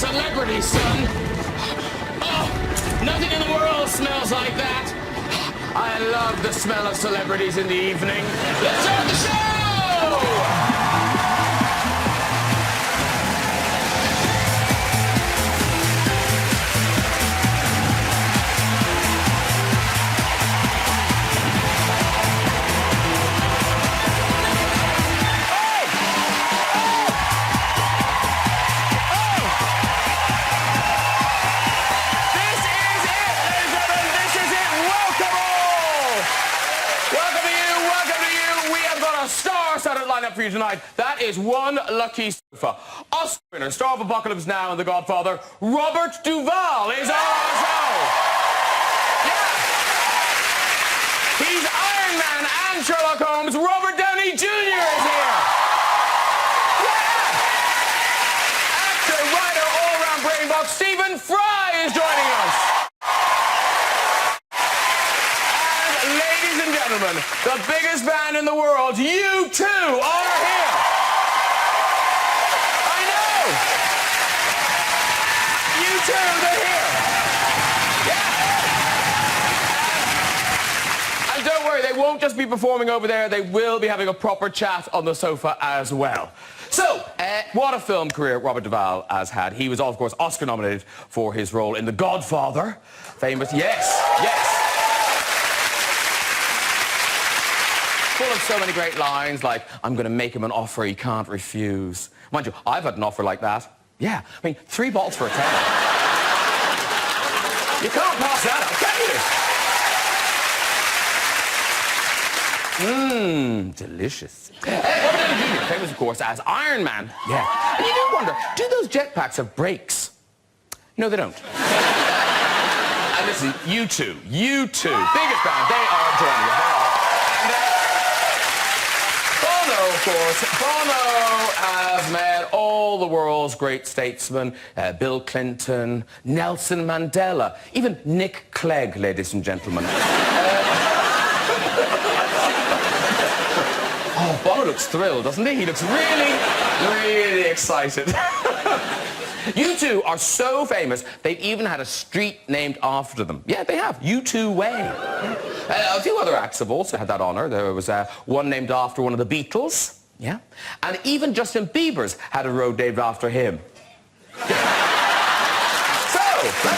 celebrity, son. Oh, nothing in the world smells like that. I love the smell of celebrities in the evening. Let's start the show! Lineup for you tonight. That is one lucky sofa. Oscar winner, star of Apocalypse Now and The Godfather, Robert Duvall is on our show. Yeah. He's Iron Man and Sherlock Holmes. Robert Downey Jr. is here. Yeah. Actor, writer, all-round brain box, Stephen Fry is joining us. Gentlemen, the biggest band in the world, U2, are here. I know. U2, they're here. Yeah. And don't worry, they won't just be performing over there. They will be having a proper chat on the sofa as well. So, what a film career Robert Duvall has had. He was, of course, Oscar nominated for his role in The Godfather. Famous, yes. Full of so many great lines like, I'm going to make him an offer he can't refuse. Mind you, I've had an offer like that. Yeah, I mean, 3 bottles for a tenner. You can't pass that up, can you? Delicious. Robert Downey Jr., famous, of course, as Iron Man. Yeah. And you do wonder, do those jetpacks have brakes? No, they don't. And listen, U2, biggest band, they are joining us. Of course, Bono has met all the world's great statesmen, Bill Clinton, Nelson Mandela, even Nick Clegg, ladies and gentlemen. Oh, Bono looks thrilled, doesn't he? He looks really excited. You two are so famous, they've even had a street named after them. Yeah, they have. U2 Way. A few other acts have also had that honour. There was one named after one of the Beatles. Yeah. And even Justin Bieber's had a road named after him. So, let's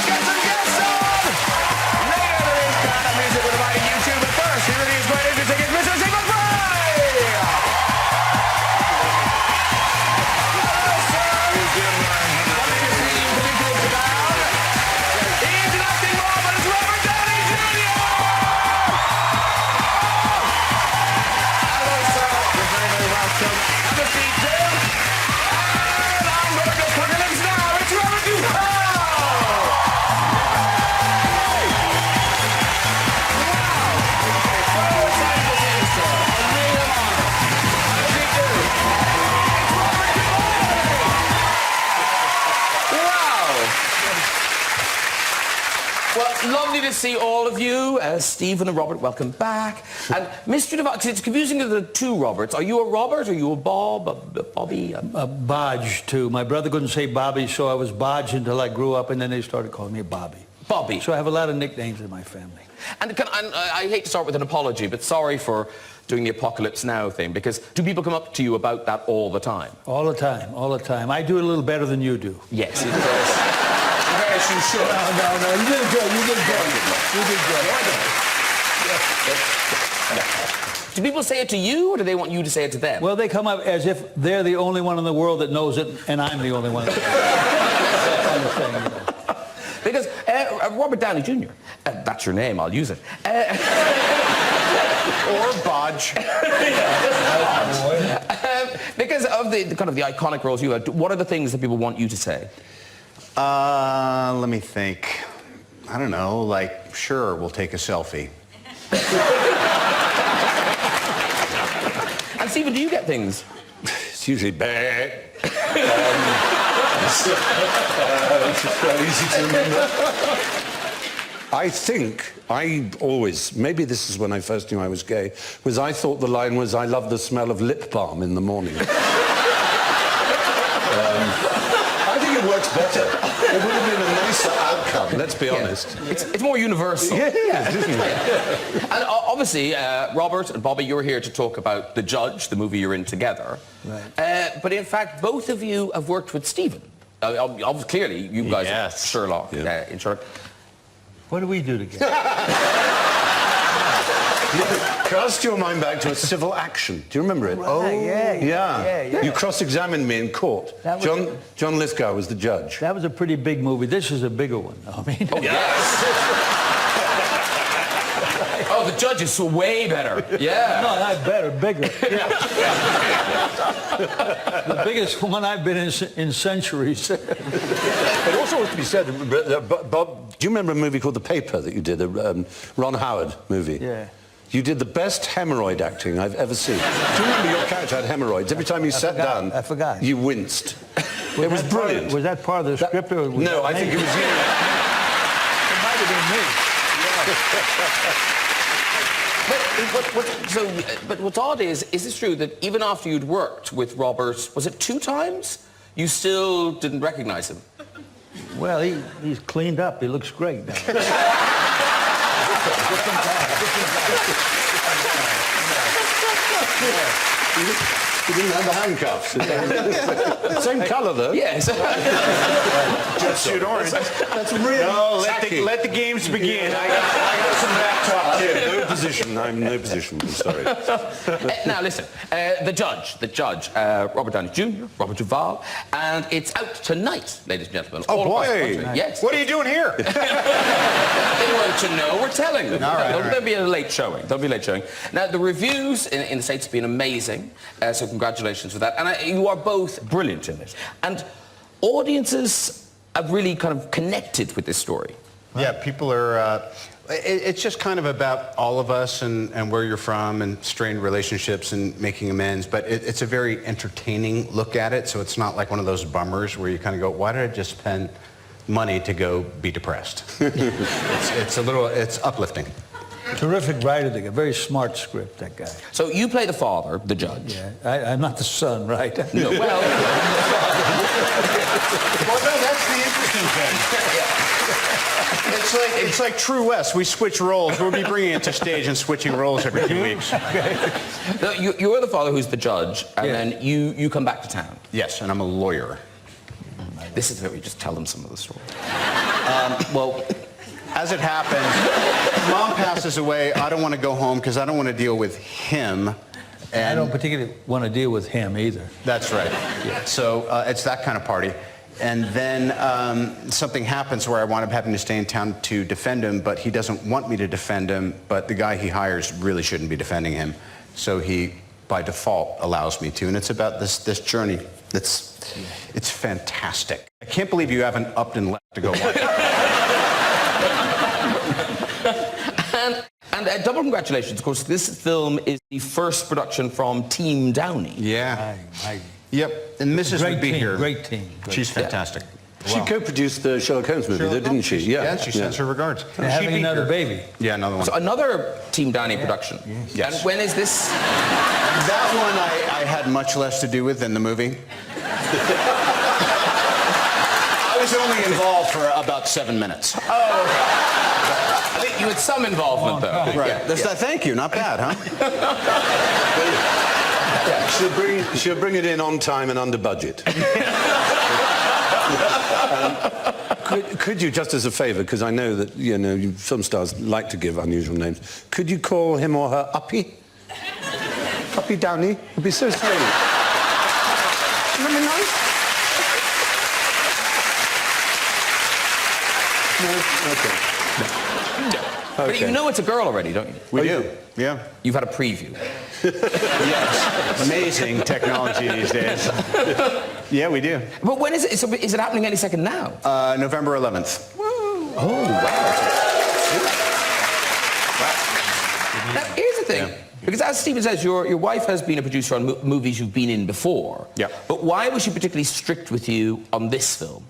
get some guests on! Later there is kind of music with a mighty U2, but first, here it is, quite interesting, it's Mr. Stephen Fry! Lovely to see all of you. Stephen and Robert, welcome back. And Mr. Duvall, it's confusing to the two Roberts. Are you a Robert? Are you a Bob? A Bobby? A Bodge, too. My brother couldn't say Bobby, so I was Bodge until I grew up, and then they started calling me Bobby. Bobby. So I have a lot of nicknames in my family. And I hate to start with an apology, but sorry for doing the Apocalypse Now thing, because do people come up to you about that all the time? All the time, all the time. I do it a little better than you do. Yes, it does. Yes, you should. No, you did good, you did good. You did good. Do people say it to you, or do they want you to say it to them? Well, they come up as if they're the only one in the world that knows it, and I'm the only one. Because Robert Downey Jr., that's your name, I'll use it. Or Bodge. Because of the kind of the iconic roles you had, what are the things that people want you to say? Let me think. I don't know, like, sure, we'll take a selfie. And Stephen, do you get things? It's usually bad. It's quite easy to remember. I think I always, maybe this is when I first knew I was gay, was I thought the line was, I love the smell of lip balm in the morning. I think it works better. let's be honest. It's more universal. Yeah, isn't it? And obviously, Robert and Bobby, you're here to talk about The Judge, the movie you're in together. Right. But in fact, both of you have worked with Stephen. Clearly, you guys are Sherlock, in Sherlock. What do we do together? Cast your mind back to a civil action. Do you remember it? Oh, yeah. You cross-examined me in court. John Lithgow was the judge. That was a pretty big movie. This is a bigger one. I mean, Yes! Oh, The Judge is way better. Yeah. no, not better, bigger. The biggest one I've been in centuries. It also has to be said, Bob, do you remember a movie called The Paper that you did, a Ron Howard movie? Yeah. You did the best hemorrhoid acting I've ever seen. Do you remember your character had hemorrhoids? Every time you sat down, I forgot. You winced. It was brilliant. Was that part of the script? Or was No, I think it was you. It might have been me. But what's odd is this true that even after you'd worked with Robert, was it 2 times, you still didn't recognize him? Well, he's cleaned up. He looks great now. He didn't have the handcuffs. Same colour, though. Yes. Just shoot orange. That's really tacky. Let the games begin. I got some back talk, too. I'm no position. I'm sorry. Now listen, The Judge, Robert Downey Jr., Robert Duvall, and it's out tonight, ladies and gentlemen. Oh, all across the boy. country. Yes. What are you doing here? They want to know. We're telling them. All right, There'll be a late showing. Now, the reviews in the States have been amazing, so congratulations for that. And you are both brilliant in it. And audiences have really kind of connected with this story. Yeah, people are... it's just kind of about all of us and where you're from and strained relationships and making amends. But it's a very entertaining look at it, so it's not like one of those bummers where you kind of go, why did I just spend money to go be depressed? It's uplifting. Terrific writer, a very smart script, that guy. So you play the father, the judge. Yeah, I'm not the son, right? No, well... Well, no, that's the interesting thing. It's like True West. We switch roles. We'll be bringing it to stage and switching roles every 2 weeks. No, you're the father who's the judge, and then you come back to town. Yes, and I'm a lawyer. This is where we just tell them some of the story. Well, as it happens, Mom passes away. I don't want to go home because I don't want to deal with him. And I don't particularly want to deal with him either. That's right. Yeah. So it's that kind of party. And then something happens where I wind up having to stay in town to defend him, but he doesn't want me to defend him, but the guy he hires really shouldn't be defending him. So he, by default, allows me to. And it's about this journey. It's fantastic. I can't believe you haven't upped and left to go watch it. And double congratulations, of course. This film is the first production from Team Downey. Yeah. Yep. And Mrs. would be here. Great team. She's fantastic. She co-produced the Sherlock Holmes movie, though, didn't she? Yeah, she sends her regards. They're having another baby. Yeah, another one. So another Team Downey production. Yes. And when is this? That one I had much less to do with than the movie. I was only involved for about 7 minutes. Oh, okay. You had some involvement, though. Right. Yeah. Thank you. Not bad, huh? She'll bring it in on time and under budget. Could you, just as a favour, because I know that film stars like to give unusual names, could you call him or her Uppy? Uppy Downey? It'd be so sweet. Wouldn't that be nice? No? Okay. But you know it's a girl already, don't you? We do. Yeah. You've had a preview. Yes. Amazing technology these days. Yeah, we do. But when is it? So is it happening any second now? November 11th. Oh, wow. Now, here's the thing. Yeah. Because as Stephen says, your wife has been a producer on movies you've been in before. Yeah. But why was she particularly strict with you on this film?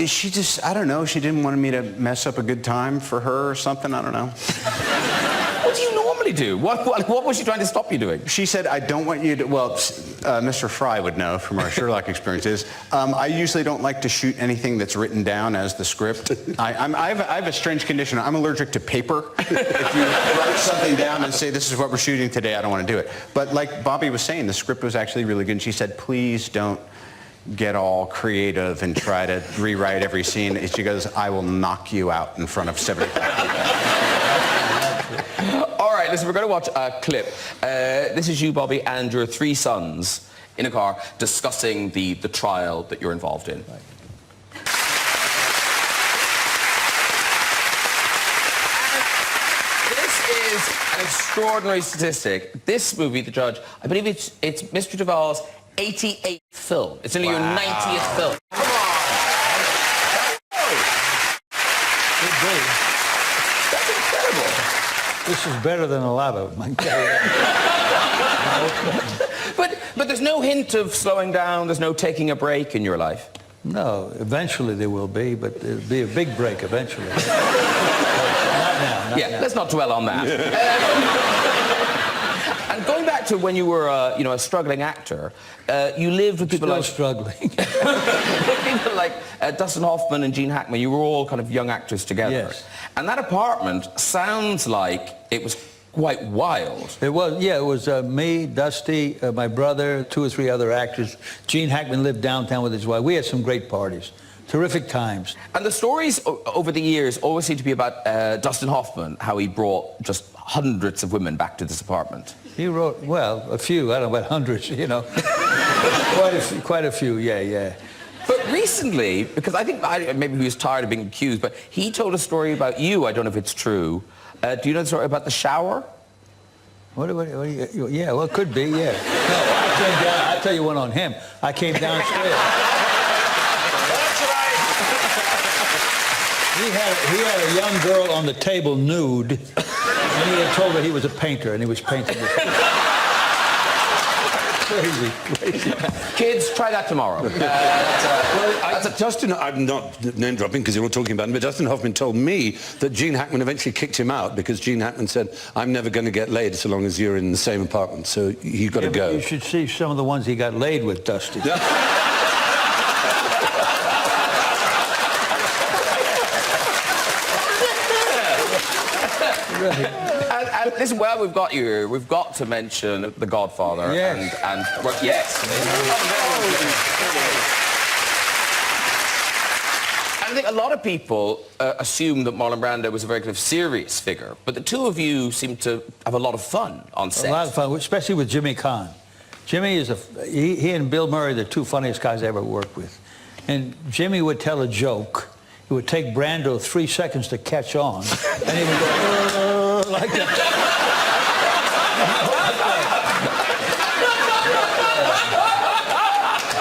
She just, I don't know, she didn't want me to mess up a good time for her or something, I don't know. What do you normally probably do. What was she trying to stop you doing? She said, I don't want you to, well, Mr. Fry would know from our Sherlock experiences. I usually don't like to shoot anything that's written down as the script. I have a strange condition. I'm allergic to paper. If you write something down and say, this is what we're shooting today, I don't want to do it. But like Bobby was saying, the script was actually really good. And she said, please don't get all creative and try to rewrite every scene. She goes, I will knock you out in front of 75 people. All right, listen, we're going to watch a clip. This is you, Bobby, and your 3 sons in a car discussing the trial that you're involved in. Right. An extraordinary statistic. This movie, The Judge, I believe it's Mr. Duvall's 88th film. It's only your 90th film. Come on! That's incredible. This is better than a lot of them. But there's no hint of slowing down. There's no taking a break in your life. No, eventually there will be, but it'll be a big break eventually. Not now. Let's not dwell on that. And going back to when you were, a struggling actor, you lived with people struggling. people like Dustin Hoffman and Gene Hackman. You were all kind of young actors together. Yes. And that apartment sounds like it was quite wild. It was, yeah. It was me, Dusty, my brother, 2 or 3 other actors. Gene Hackman lived downtown with his wife. We had some great parties. Terrific times. And the stories over the years always seem to be about Dustin Hoffman, how he brought just hundreds of women back to this apartment. He wrote, well, a few. I don't know about hundreds, quite a few, yeah. But recently, because I think maybe he was tired of being accused, but he told a story about you. I don't know if it's true. Do you know the story about the shower? Yeah, well, it could be, yeah. No, I'll tell you one on him. I came downstairs. He had a young girl on the table nude, and he had told her he was a painter, and he was painting this. Crazy. Kids, try that tomorrow. Justin, I'm not name dropping because you're all talking about him, but Dustin Hoffman told me that Gene Hackman eventually kicked him out because Gene Hackman said, I'm never going to get laid so long as you're in the same apartment, so you've got to go. You should see some of the ones he got laid with, Dusty. And listen, while we've got you here, we've got to mention The Godfather. Yes. Yes. I think a lot of people assume that Marlon Brando was a very kind of serious figure, but the two of you seem to have a lot of fun on set. A lot of fun, especially with Jimmy Caan. Jimmy is he and Bill Murray are the 2 funniest guys I ever worked with. And Jimmy would tell a joke. It would take Brando 3 seconds to catch on, and he would go like that.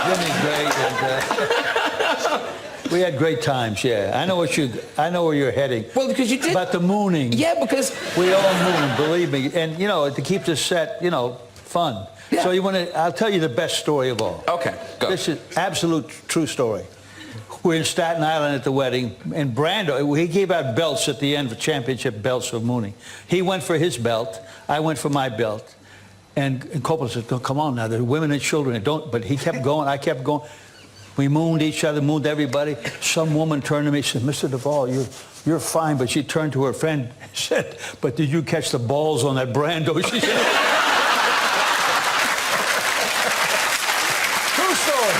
Jimmy's great. And, we had great times. Yeah, I know where you're heading. Well, because you did about the mooning. Yeah, because we all moon, believe me, and to keep this set, fun. Yeah. So I'll tell you the best story of all. Okay, go. This is absolute true story. We're in Staten Island at the wedding, and Brando, he gave out belts at the end for championship belts of mooning. He went for his belt, I went for my belt, and Coppola said, come on now, there are women and children, but he kept going, I kept going. We mooned each other, mooned everybody. Some woman turned to me and said, Mr. Duvall, you're fine, but she turned to her friend and said, but did you catch the balls on that Brando? She said, true story.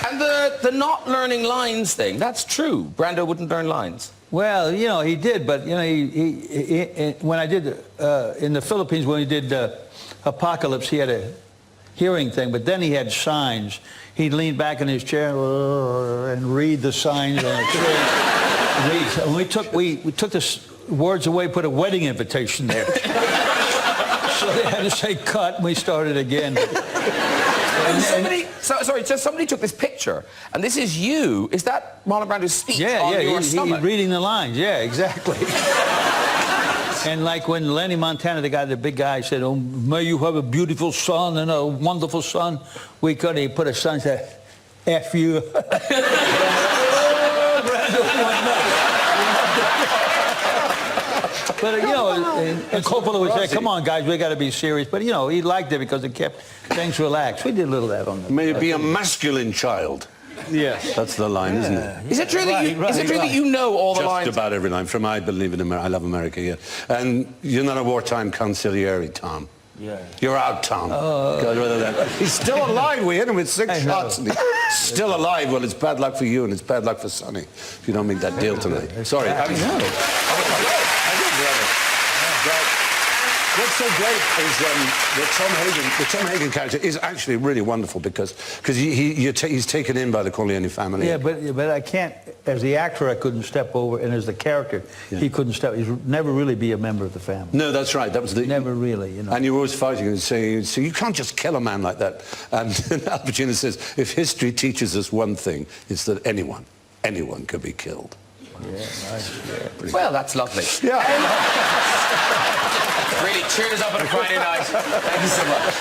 And the not learning lines thing, that's true. Brando wouldn't learn lines. Well, he did, but, he when I did, in the Philippines, when he did Apocalypse, he had a hearing thing, but then he had signs. He'd lean back in his chair and read the signs on the chair. And we took the words away, put a wedding invitation there. So they had to say cut, and we started again. Somebody took this picture, and this is you. Is that Marlon Brando's speech on your stomach? He's reading the lines. Yeah, exactly. And like when Lenny Montana, the big guy, said, "Oh, may you have a beautiful son and a wonderful son," he put a son, said, "F you." But, you know, and Coppola would say, come on, guys, we got to be serious. But, you know, he liked it because it kept things relaxed. We did a little of that on the... May it be a masculine child. Yes. That's the line, isn't it? Is it true that you know all the lines? Just about every line, from I Believe in America, I Love America, yeah. And you're not a wartime consigliere, Tom. Yeah. You're out, Tom. God, rather than... He's still alive. We hit him with 6 shots. And he's still alive. Well, it's bad luck for you and it's bad luck for Sonny if you don't make that deal tonight. Sorry. I know. What's so great is the Tom Hagen character is actually really wonderful because he's taken in by the Corleone family. Yeah, but I can't, as the actor, I couldn't step over, and as the character, he couldn't step, he'd never really be a member of the family. No, that's right. That was the... Never really, you know. And you were always fighting and saying, so you can't just kill a man like that. And Al Pacino says, if history teaches us one thing, it's that anyone could be killed. Yeah, nice. Yeah. Well, that's lovely. Yeah. Really cheers up on a Friday night. Thank you so much.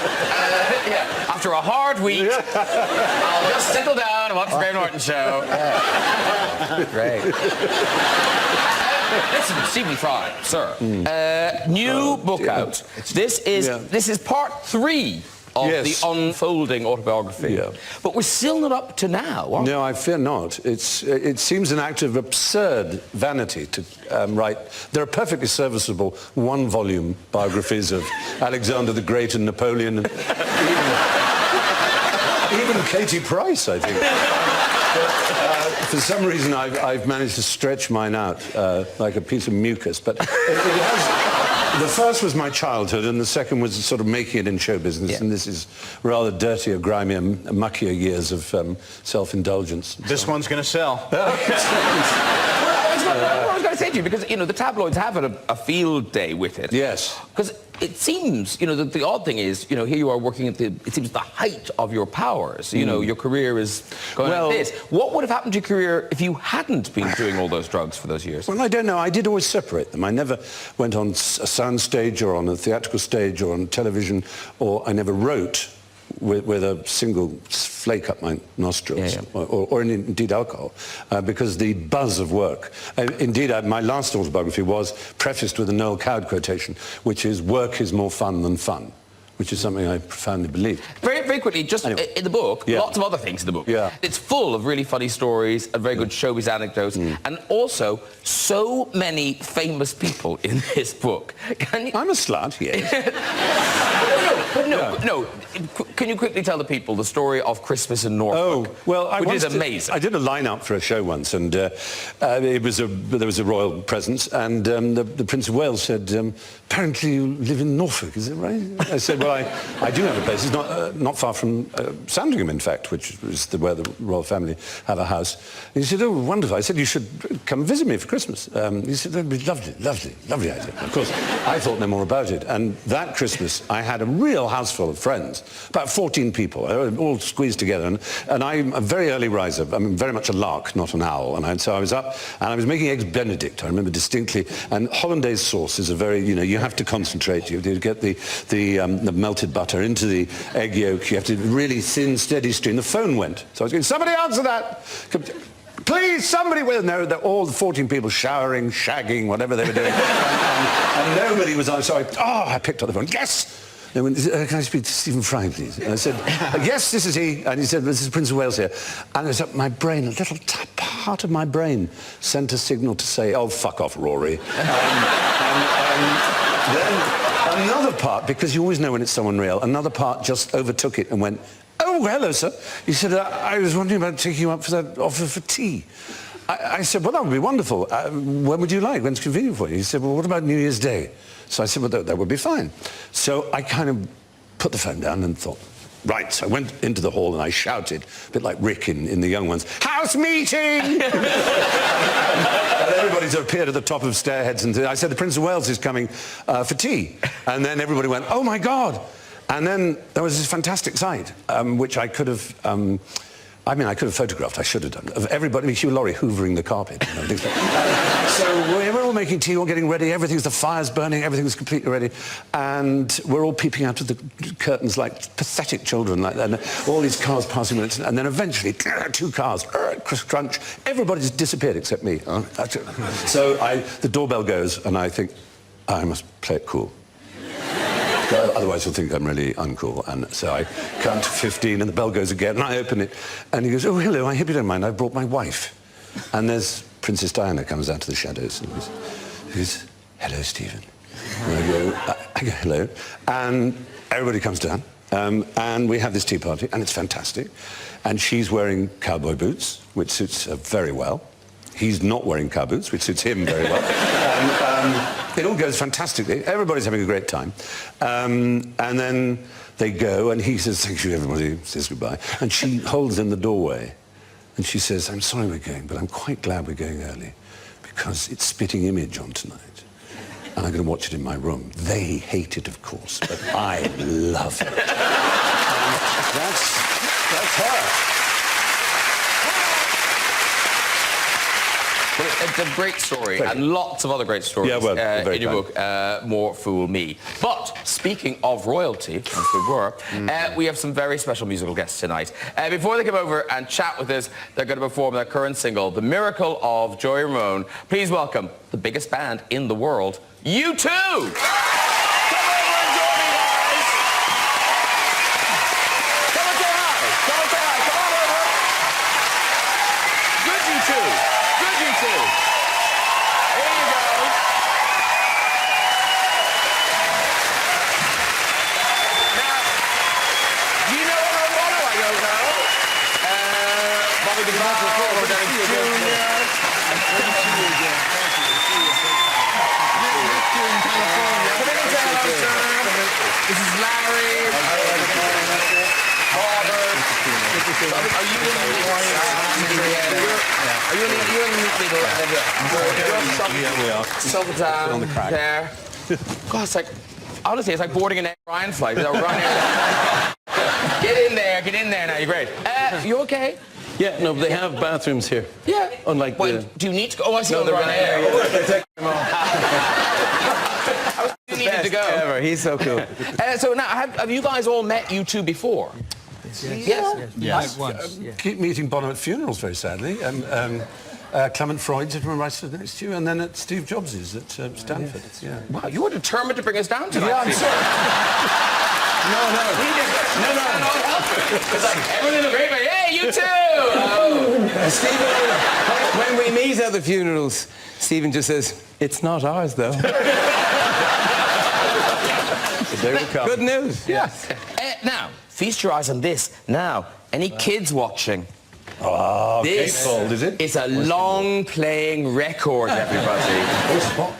Yeah, after a hard week, I'll just settle down and watch the Graham Norton show. Great. Listen, Stephen Fry, sir. New book out. This is part 3 of the unfolding autobiography. Yeah. But we're still not up to now, are we? No, I fear not. It seems an act of absurd vanity to write. There are perfectly serviceable 1-volume biographies of Alexander the Great and Napoleon, and even Katie Price, I think. But, for some reason, I've managed to stretch mine out like a piece of mucus. But it has... The first was my childhood, and the second was sort of making it in show business, and this is rather dirtier, grimier, muckier years of self-indulgence. This one's going to sell. I was going to say to you, because, you know, the tabloids have a field day with it. Yes. Because it seems, you know, the odd thing is, you know, here you are working at it seems the height of your powers. You know, your career is going like this. What would have happened to your career if you hadn't been doing all those drugs for those years? Well, I don't know. I did always separate them. I never went on a sound stage or on a theatrical stage or on television, or I never wrote with a single flake up my nostrils, or indeed alcohol, because the buzz of work. Indeed, my last autobiography was prefaced with a Noel Coward quotation, which is, work is more fun than fun, which is something I profoundly believe. Very, very quickly, just in the book, lots of other things in the book. Yeah. It's full of really funny stories and very good showbiz anecdotes, and also so many famous people in this book. Can you... I'm a slut, yes. No. Can you quickly tell the people the story of Christmas in Norfolk? Oh, well, which is amazing. I did a line-up for a show once, and there was a royal presence, and the Prince of Wales said, apparently you live in Norfolk, is it right? I said, well, I do have a place. It's not far from Sandringham, in fact, which is where the royal family have a house. And he said, oh, wonderful. I said, you should come visit me for Christmas. He said, that'd be lovely, lovely, lovely idea. Of course, I thought no more about it. And that Christmas, I had a real house full of friends, about 14 people, all squeezed together. And I'm a very early riser. I'm very much a lark, not an owl. And so I was up, and I was making eggs Benedict, I remember distinctly. And hollandaise sauce is a very, you know, you have to concentrate. You get the melted butter into the egg yolk. You have to really thin, steady stream. The phone went. So I was going, somebody answer that! Please, somebody! Well, no, all the 14 people showering, shagging, whatever they were doing. and nobody was on. So I picked up the phone. Yes! They went, can I speak to Stephen Fry, please? And I said, yes, this is he. And he said, this is Prince of Wales here. And it was my brain, a little part of my brain sent a signal to say, oh, fuck off, Rory. Then another part, because you always know when it's someone real, another part just overtook it and went, oh, hello, sir. He said, I was wondering about taking you up for that offer for tea. I said, well, that would be wonderful. When would you like? When's convenient for you? He said, well, what about New Year's Day? So I said, well, that would be fine. So I kind of put the phone down and thought, right. So I went into the hall and I shouted, a bit like Rick in The Young Ones, house meeting! And everybody sort of appeared at the top of stairheads, and I said, the Prince of Wales is coming for tea. And then everybody went, oh, my God. And then there was this fantastic sight, which I could have I mean, I could have photographed, I should have done, of everybody. I mean, Hugh Laurie hoovering the carpet. You know, things like so we're all making tea, all getting ready, the fire's burning, everything's completely ready. And we're all peeping out of the curtains like pathetic children, like that. And all these cars passing, and then eventually, 2 cars, crunch, everybody just disappeared except me. So the doorbell goes, and I think, I must play it cool. Otherwise he'll think I'm really uncool. And so I count to 15 and the bell goes again and I open it and he goes, oh, hello, I hope you don't mind, I brought my wife. And there's Princess Diana comes out of the shadows and he goes, hello, Stephen. And I go, hello. And everybody comes down and we have this tea party and it's fantastic. And she's wearing cowboy boots, which suits her very well. He's not wearing car boots, which suits him very well. It all goes fantastically. Everybody's having a great time. And then they go, and he says, thank you, everybody, says goodbye. And she holds in the doorway, and she says, I'm sorry we're going, but I'm quite glad we're going early, because it's Spitting Image on tonight. And I'm going to watch it in my room. They hate it, of course, but I love it. That's her. Well, it's a great story, and lots of other great stories in your book, More Fool Me. But speaking of royalty, as we were, we have some very special musical guests tonight. Before they come over and chat with us, they're going to perform their current single, The Miracle of Joey Ramone. Please welcome the biggest band in the world, U2! Come over and join me, guys! Come and say hi! Come and say hi! Come on over! Good, U2! Good, U2! Here you go! Now, do you know what I want? I don't know. Bobby Duvall, Robert Downey Jr. This is Larry. Robert. Are you in the down on the crack there? God, it's like, honestly, it's like boarding an Ryan flight. Get in there now, you're great. You okay? Yeah, no, but they have bathrooms here. Yeah. Unlike do you need to go? Oh, I see on the Ryanair. You needed to go. Ever. He's so cool. So now, have you guys all met U2 before? Yes. Once. Keep meeting Bono at funerals, very sadly. Clement Freud's at right next to you, and then at Steve Jobs's at Stanford. Yeah. Wow, you were determined to bring us down tonight. Yeah, I'm sorry. No. It's like, everything's great, but hey, U2! Stephen, when we meet at the funerals, Stephen just says, it's not ours, though. There we come. Good news. Yes. Now, feast your eyes on this. Now, any kids watching? Oh, This gatefold, is it? is a long-playing record, everybody.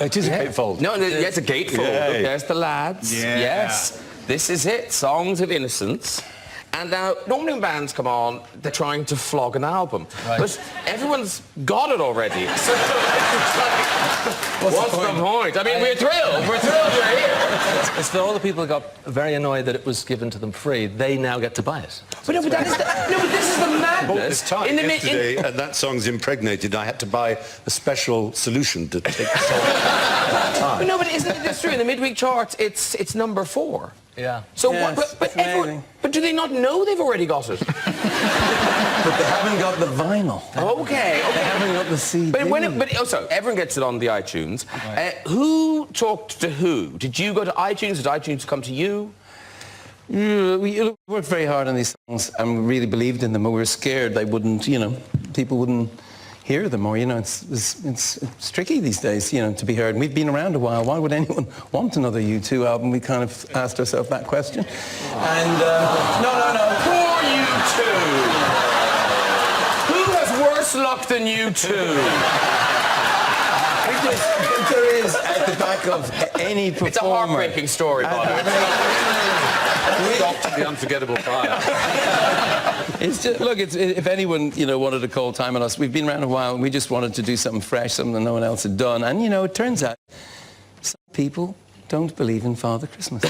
It is a gatefold. No, it's a gatefold. Yeah. Look, there's the lads. Yeah. Yes. This is it. Songs of Innocence. And now, normally when bands come on, they're trying to flog an album. Right. But everyone's got it already. So it's like, what's the point? I mean, we're thrilled. We're here. It's for all the people who got very annoyed that it was given to them free. They now get to buy it. But no, but this is the madness. Bought this time yesterday, and that song's impregnated. I had to buy a special solution to take the song. But no, but isn't it true? In the midweek charts, it's number 4. Yeah. So Yes, but do they not know they've already got it? But they haven't got the vinyl. Okay. They haven't got the CD. But also, everyone gets it on the iTunes. Right. Who talked to who? Did you go to iTunes? Did iTunes come to you? We worked very hard on these songs and really believed in them, but we were scared they wouldn't, people wouldn't hear them, or, it's tricky these days, to be heard. And we've been around a while. Why would anyone want another U2 album? We kind of asked ourselves that question. And, no. Poor U2! Who has worse luck than U2? There is at the back of any performer. It's a heartbreaking story, Bono. Stopped the unforgettable fire. It's just, look, if anyone, wanted to call time on us, we've been around a while and we just wanted to do something fresh, something that no one else had done. And, it turns out some people don't believe in Father Christmas.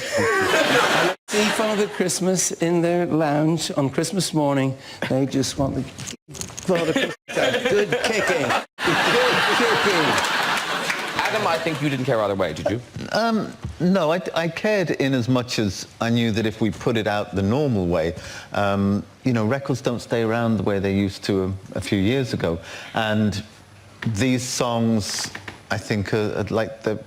see Father Christmas in their lounge on Christmas morning. They just want the Father Christmas out. Good kicking. Good kicking. Adam, I think you didn't care either way, did you? No, I cared in as much as I knew that if we put it out the normal way, you know, records don't stay around the way they used to a few years ago. And these songs, I think, are like they're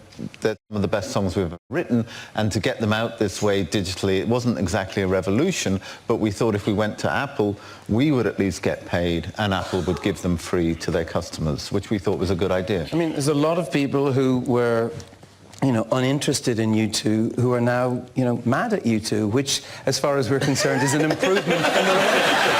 some of the best songs we've ever written, and to get them out this way digitally, it wasn't exactly a revolution, but we thought if we went to Apple, we would at least get paid, and Apple would give them free to their customers, which we thought was a good idea. I mean, there's a lot of people who were, you know, uninterested in U2 who are now, you know, mad at U2, which, as far as we're concerned, is an improvement in the relationship.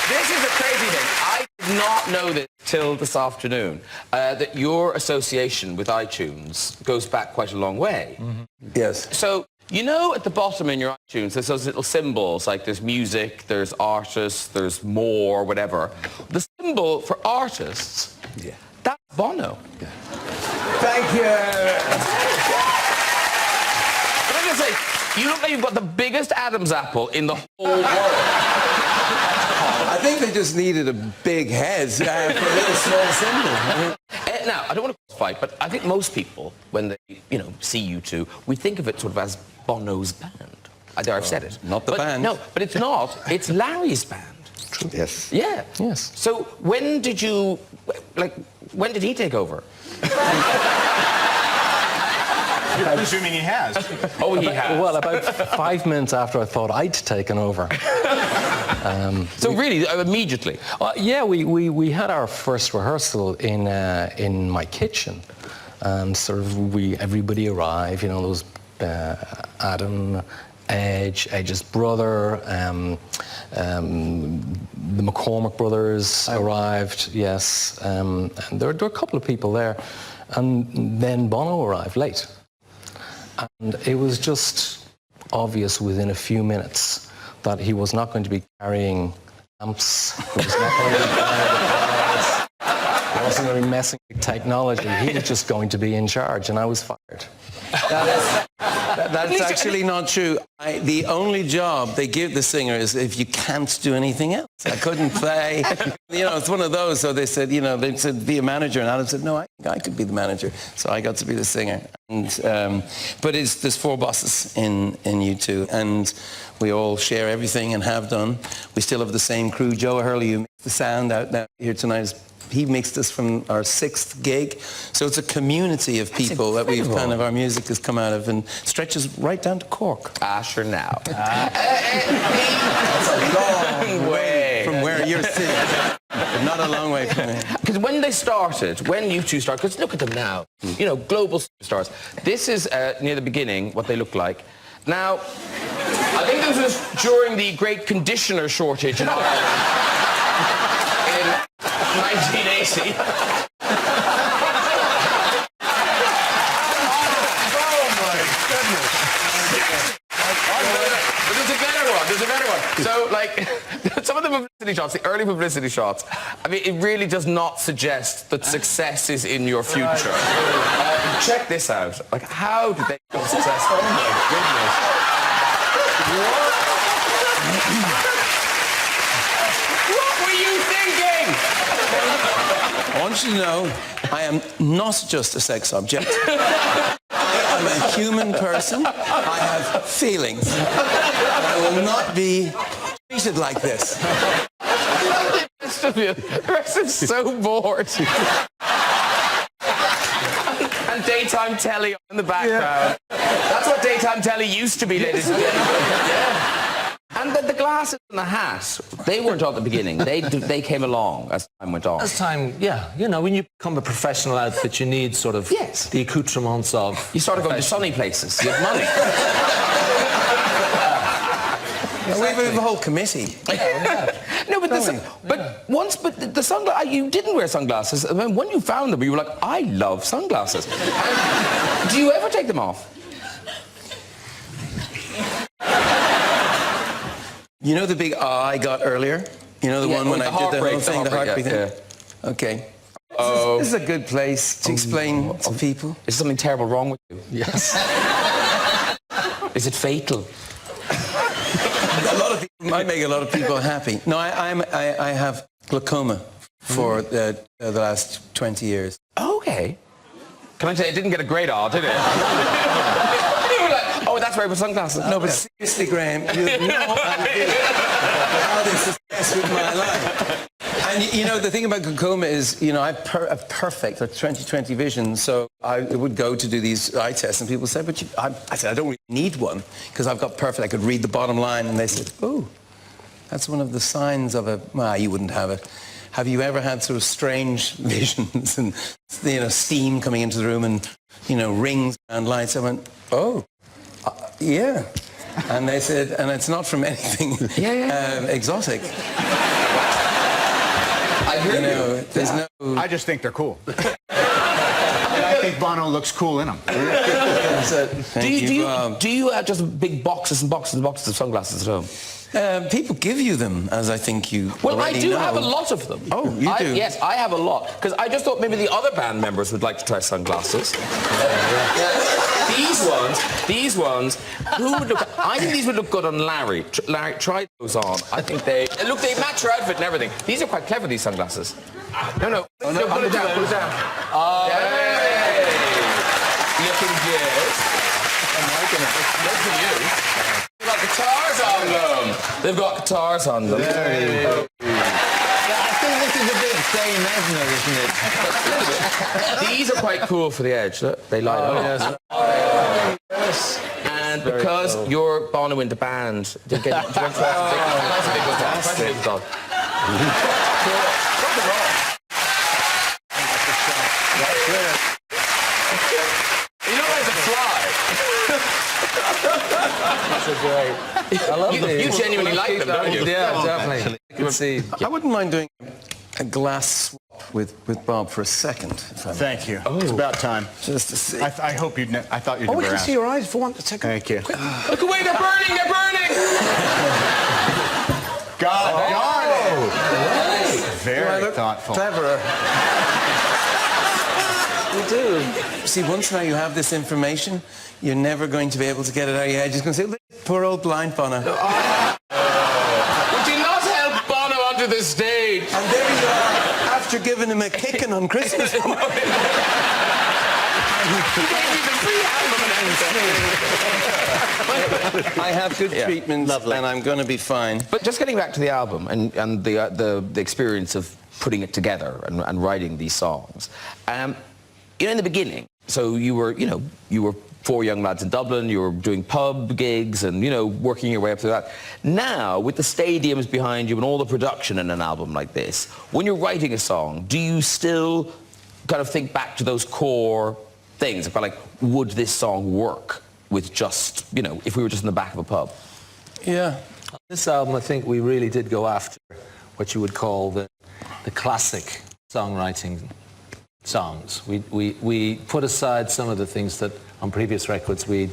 This is a crazy thing. I did not know this till this afternoon, that your association with iTunes goes back quite a long way. Mm-hmm. Yes. So, you know, at the bottom in your iTunes, there's those little symbols, like there's music, there's artists, there's more, whatever. The symbol for artists, that's Bono. Yeah. Thank you. But I'm going to say, you look like you've got the biggest Adam's apple in the whole world. I think they just needed a big head for a little small symbol. Now, I don't want to fight, but I think most people, when they, you know, see U2, we think of it sort of as Bono's band. I've said it. Not the band. No, but it's not. It's Larry's band. True. Yes. Yeah. Yes. So when did you, like, when did he take over? You're presuming he has. Oh, he has. Well, about 5 minutes after I thought I'd taken over. So really, immediately? Yeah, we had our first rehearsal in my kitchen, and sort of everybody arrived. You know, there was Adam, Edge's brother, the McCormick brothers arrived. Yes, and there were a couple of people there, and then Bono arrived late, and it was just obvious within a few minutes that he was not going to be carrying amps, he was not going to be carrying the files, he wasn't going to be messing with technology, he was just going to be in charge, and I was fired. That's actually not true. The only job they give the singer is if you can't do anything else. I couldn't play. You know, it's one of those. So they said, you know, they said, be a manager. And Adam said, no, I could be the manager. So I got to be the singer. And, but there's 4 bosses in U2. And we all share everything and have done. We still have the same crew. Joe Hurley, who makes the sound out now here tonight, he mixed us from our 6th gig. So it's a community of people that we've kind of, our music has come out of, and stretches right down to Cork. Asher now. That's a long way from where you're sitting. But not a long way from here. Because when you two started, because look at them now, you know, global superstars. This is, near the beginning, what they look like. Now, I think this was during the great conditioner shortage in Ireland. In 1980. There's a better one. So, like, some of the publicity shots, the early publicity shots, I mean, it really does not suggest that success is in your future. Check this out. Like, how did they become successful? Oh, my goodness. What were you thinking? I want you to know, I am not just a sex object. I'm a human person. I have feelings. I will not be treated like this. The rest is so bored. And daytime telly in the background. Yeah. That's what daytime telly used to be, ladies and gentlemen. Yeah. And the glasses and the hat, they weren't at the beginning. They came along as time went on. As time, yeah, you know, when you become a professional outfit, you need sort of the accoutrements of... You started going to sunny places. You have money. We have a whole committee. No, but the sunglasses, you didn't wear sunglasses. I mean, when you found them, you were like, I love sunglasses. And do you ever take them off? You know the big I got earlier? You know the one when I did the whole thing, the heartbeat thing? Yeah. Okay. This is a good place to explain to people. Is something terrible wrong with you? Yes. Is it fatal? A lot of people might make a lot of people happy. No, I have glaucoma for the last 20 years. Okay. Can I say it didn't get a great R, did it? You were like, oh, that's right, with sunglasses. No, but seriously, Graham, you have no idea how this is messed with my life. And you know, the thing about glaucoma is, you know, I have perfect 20/20 vision, so I would go to do these eye tests, and people say, but I said, I don't really need one, because I've got perfect, I could read the bottom line, and they said, oh, that's one of the signs of a, well, you wouldn't have it. Have you ever had sort of strange visions and, you know, steam coming into the room and, you know, rings and lights? I went, oh, yeah. And they said, and it's not from anything exotic. I hear you know, there's no... I just think they're cool. And I think Bono looks cool in them. Do you have just big boxes and boxes and boxes of sunglasses at home? People give you them, as I think you Well, I do know. have a lot of them. Oh, you do? Yes, I have a lot. Because I just thought maybe the other band members would like to try sunglasses. These ones, who would look... I think these would look good on Larry. Larry, try those on. I think they... Look, they match your outfit and everything. These are quite clever, these sunglasses. No, pull it down, pull it down. Oh, hey! Looking good. I'm liking it. Good for you. They've got guitars on them. They've got guitars on them. I think this is a bit Dane Mesner, isn't it? These are quite cool for the edge. Look, they light up. Yes. And because you're Bono in the band, you get you went for a big dog. You know there's a fly. That's a great. I love You genuinely like them, don't you? Yeah, definitely. You can see. I wouldn't mind doing a glass swap with Bob for a second. Thank you. It's about time. Just to see. I hope you'd... I thought you'd Oh, we never can ask. see your eyes for 1 second. Thank you. Look away, they're burning, they're burning! Got it. Very thoughtful. Cleverer. You do. See, once now you have this information, you're never going to be able to get it out of your head. You're just going to say, poor old blind Bono. Would you not help Bono onto the stage? And there you are, after giving him a kicking on Christmas morning. I have good treatment, and I'm going to be fine. But just getting back to the album and the experience of putting it together and writing these songs, you know, in the beginning, so you were 4 young lads in Dublin, you were doing pub gigs and, you know, working your way up to that. Now, with the stadiums behind you and all the production in an album like this, when you're writing a song, do you still kind of think back to those core things about, like, would this song work with just, you know, if we were just in the back of a pub? Yeah. On this album, I think we really did go after what you would call the classic songwriting songs. We put aside some of the things that on previous records we'd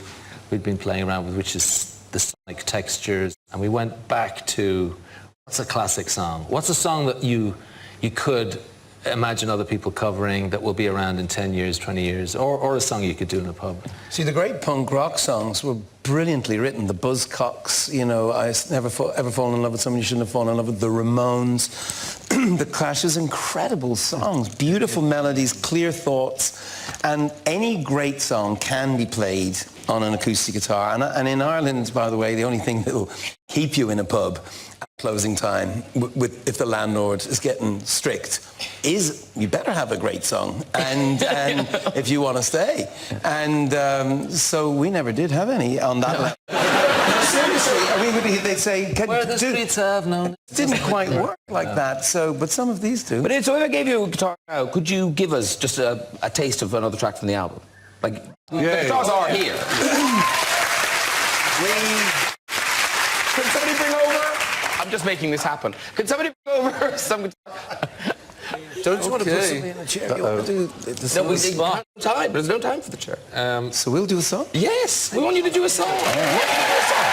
been playing around with, which is the sonic textures, and we went back to what's a classic song? What's a song that you could imagine other people covering that will be around in 10 years, 20 years, or a song you could do in a pub? See, the great punk rock songs were brilliantly written. The Buzzcocks, you know, I never ever fallen in love with someone you shouldn't have fallen in love with. The Ramones, The Clash's incredible songs, beautiful melodies, clear thoughts, and any great song can be played on an acoustic guitar. And in Ireland, by the way, the only thing that will keep you in a pub at closing time, if the landlord is getting strict, is you better have a great song, and if you want to stay. And so we never did have any on that level. Seriously, I mean, they'd say, Where the streets have known. it didn't quite work like that, but some of these do. But so if I gave you a guitar now, could you give us just a taste of another track from the album? Like, the guitars are here. Can somebody bring over? I'm just making this happen. Can somebody bring over some guitar? Don't you want to put somebody in a chair? You want to do the No, there's no time. There's no time for the chair. So we'll do a song? Yes, we want you to do a song. We want you to do a song.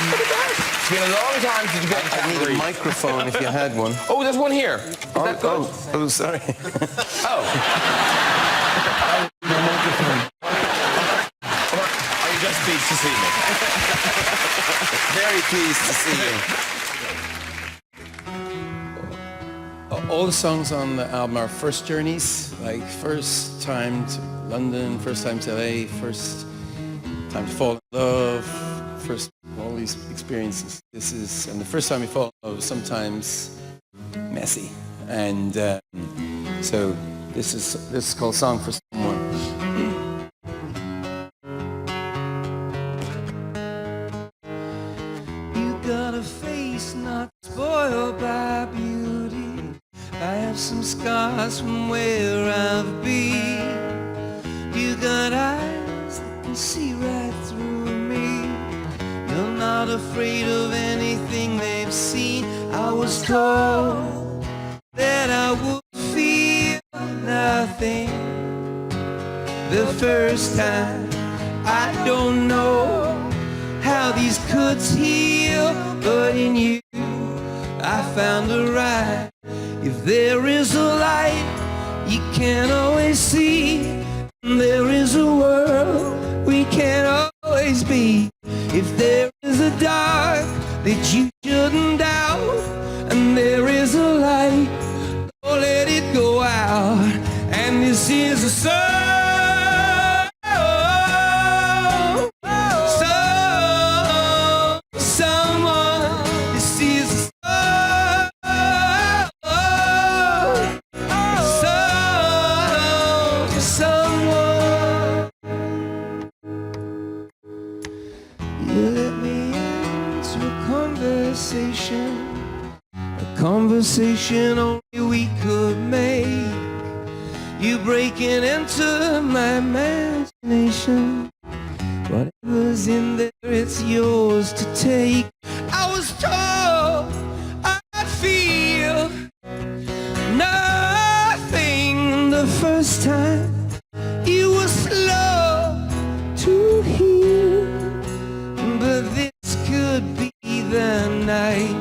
It's been a long time since you got I need a microphone if you had one. Oh, there's one here. Is that good? Oh, sorry. Oh. Are you just pleased to see me? Very pleased to see you. All the songs on the album are first journeys, like first time to London, first time to LA, first time to fall in love, first all these experiences. And the first time you fall in love is sometimes messy. And so this is called Song for Someone. You got a face not spoiled by beauty. I have some scars from where I've been. You got eyes that can see right through me. You're not afraid of anything they've seen. I was told that I would feel nothing the first time. I don't know how these cuts heal, but in you I found a right. If there is a light you can't always see, and there is a world we can't always be. If there is a dark that you shouldn't doubt, and there is a light, don't let it go out. And this is a song, someone. This is a someone. You let me into a conversation only we could make. You breaking into my imagination. Whatever's in there, it's yours to take. I was told I'd feel nothing the first time. You were slow to heal, but this could be the night.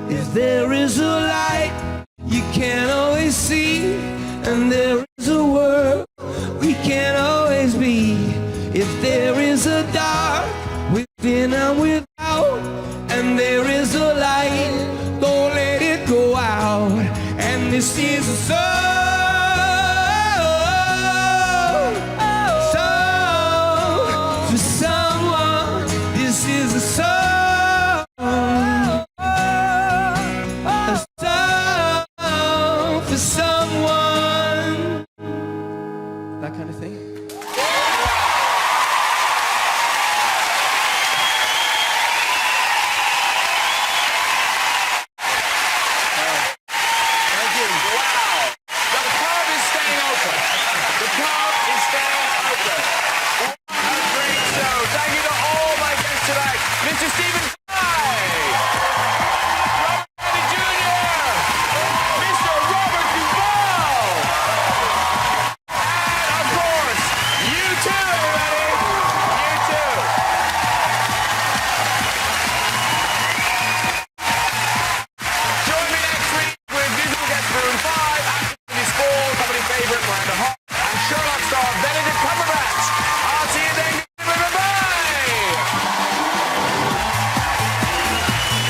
If there is a light you can't always see, and there